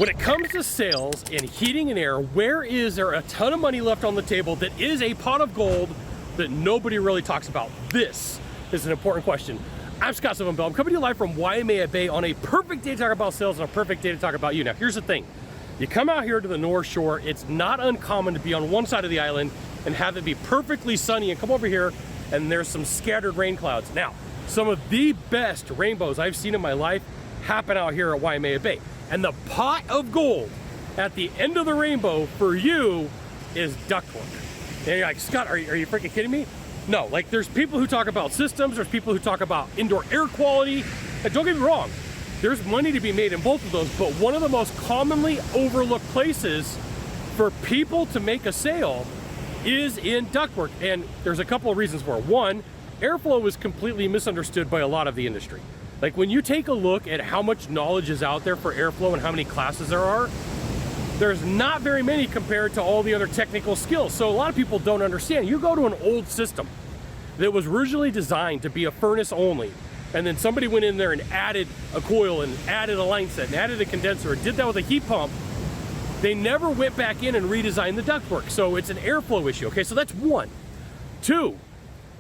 When it comes to sales in heating and air, where is there a ton of money left on the table that is a pot of gold that nobody really talks about? This is an important question. I'm Scott Silverbill. I'm coming to you live from Waimea Bay on a perfect day to talk about sales and a perfect day to talk about you. Now, here's the thing. You come out here to the North Shore, it's not uncommon to be on one side of the island and have it be perfectly sunny and come over here and there's some scattered rain clouds. Now, some of the best rainbows I've seen in my life happen out here at Waimea Bay. And the pot of gold at the end of the rainbow for you is ductwork. And you're like, Scott, are you freaking kidding me? No, like there's people who talk about systems, there's people who talk about indoor air quality. And don't get me wrong, there's money to be made in both of those, but one of the most commonly overlooked places for people to make a sale is in ductwork. And there's a couple of reasons for it. One, airflow is completely misunderstood by a lot of the industry. Like when you take a look at how much knowledge is out there for airflow and how many classes there are, there's not very many compared to all the other technical skills. So a lot of people don't understand. You go to an old system that was originally designed to be a furnace only, and then somebody went in there and added a coil and added a line set and added a condenser and did that with a heat pump. They never went back in and redesigned the ductwork. So it's an airflow issue. Okay, so that's one. Two,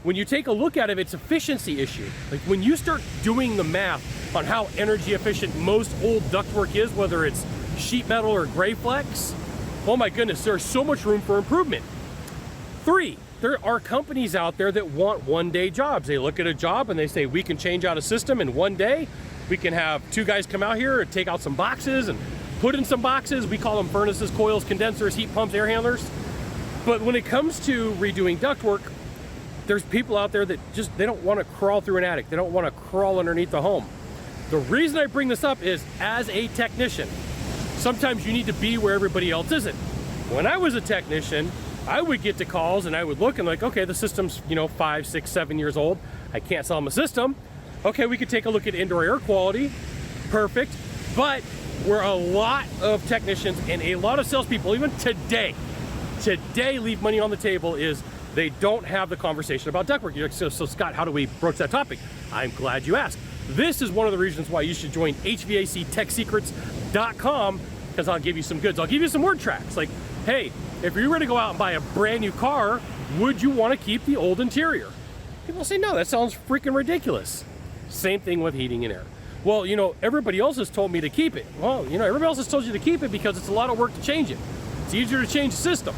when you take a look at it, it's efficiency issue. Like when you start doing the math on how energy efficient most old ductwork is, whether it's sheet metal or gray flex, oh my goodness, there's so much room for improvement. Three, there are companies out there that want one-day jobs. They look at a job and they say, we can change out a system in one day. We can have two guys come out here and take out some boxes and put in some boxes. We call them furnaces, coils, condensers, heat pumps, air handlers. But when it comes to redoing ductwork, there's people out there that just, they don't want to crawl through an attic. They don't want to crawl underneath the home. The reason I bring this up is as a technician, sometimes you need to be where everybody else isn't. When I was a technician, I would get to calls and I would look and like, okay, the system's, 5, 6, 7 years old. I can't sell them a system. Okay, we could take a look at indoor air quality. Perfect. But where a lot of technicians and a lot of salespeople, even today leave money on the table is they don't have the conversation about ductwork. You're like, so Scott, how do we broach that topic? I'm glad you asked. This is one of the reasons why you should join HVACTechSecrets.com, because I'll give you some goods. I'll give you some word tracks. Like, hey, if you were to go out and buy a brand new car, would you want to keep the old interior? People say, no, that sounds freaking ridiculous. Same thing with heating and air. Well, everybody else has told me to keep it. Well, everybody else has told you to keep it because it's a lot of work to change it. It's easier to change the system.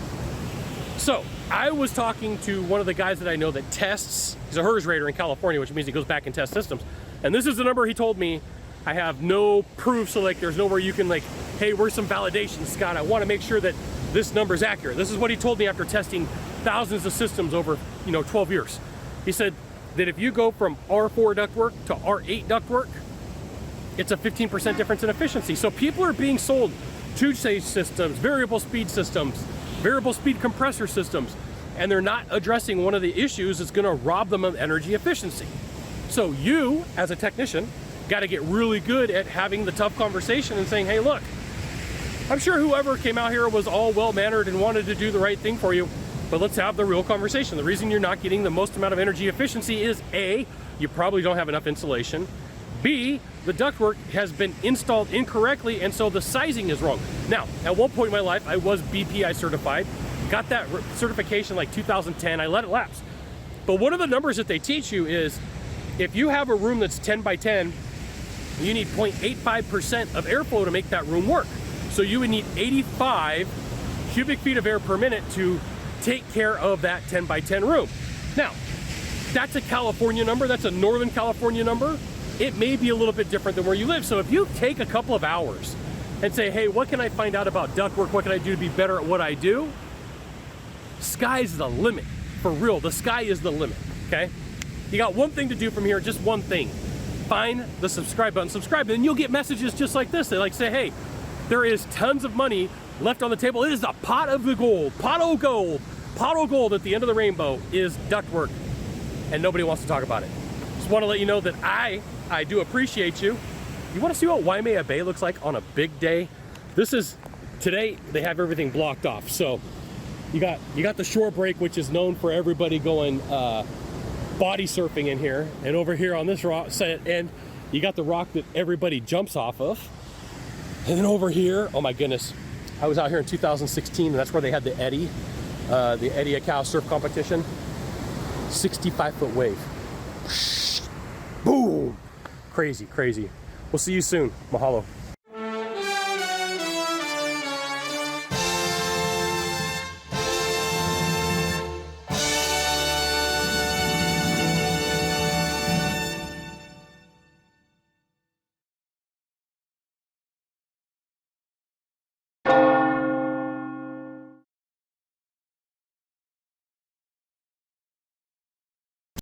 So I was talking to one of the guys that I know that tests. He's a HERS rater in California, which means he goes back and tests systems. And this is the number he told me. I have no proof, so like there's nowhere you can like, hey, where's some validation, Scott? I want to make sure that this number is accurate. This is what he told me after testing thousands of systems over 12 years. He said that if you go from R4 ductwork to R8 ductwork, it's a 15% difference in efficiency. So people are being sold two-stage systems, variable speed systems, variable speed compressor systems, and they're not addressing one of the issues that's going to rob them of energy efficiency. So you, as a technician, got to get really good at having the tough conversation and saying, hey, look, I'm sure whoever came out here was all well-mannered and wanted to do the right thing for you, but let's have the real conversation. The reason you're not getting the most amount of energy efficiency is A, you probably don't have enough insulation, B, the ductwork has been installed incorrectly and so the sizing is wrong. Now, at one point in my life, I was BPI certified, got that certification like 2010, I let it lapse. But one of the numbers that they teach you is if you have a room that's 10 by 10, you need 0.85% of airflow to make that room work. So you would need 85 cubic feet of air per minute to take care of that 10 by 10 room. Now, that's a California number, that's a Northern California number. It may be a little bit different than where you live. So if you take a couple of hours and say, hey, what can I find out about ductwork? What can I do to be better at what I do? Sky's the limit. For real, the sky is the limit, okay? You got one thing to do from here, just one thing. Find the subscribe button, subscribe, and you'll get messages just like this. They like say, hey, there is tons of money left on the table. It is a pot of the gold, pot of gold at the end of the rainbow is ductwork, and nobody wants to talk about it. Just want to let you know that I do appreciate you. You want to see what Waimea Bay looks like on a big day? Today they have everything blocked off. So you got the shore break, which is known for everybody going body surfing in here, and over here on this rock end, you got the rock that everybody jumps off of. And then over here, oh my goodness, I was out here in 2016, and that's where they had the Eddie IAQ surf competition. 65-foot wave. Boom! Crazy, crazy. We'll see you soon. Mahalo.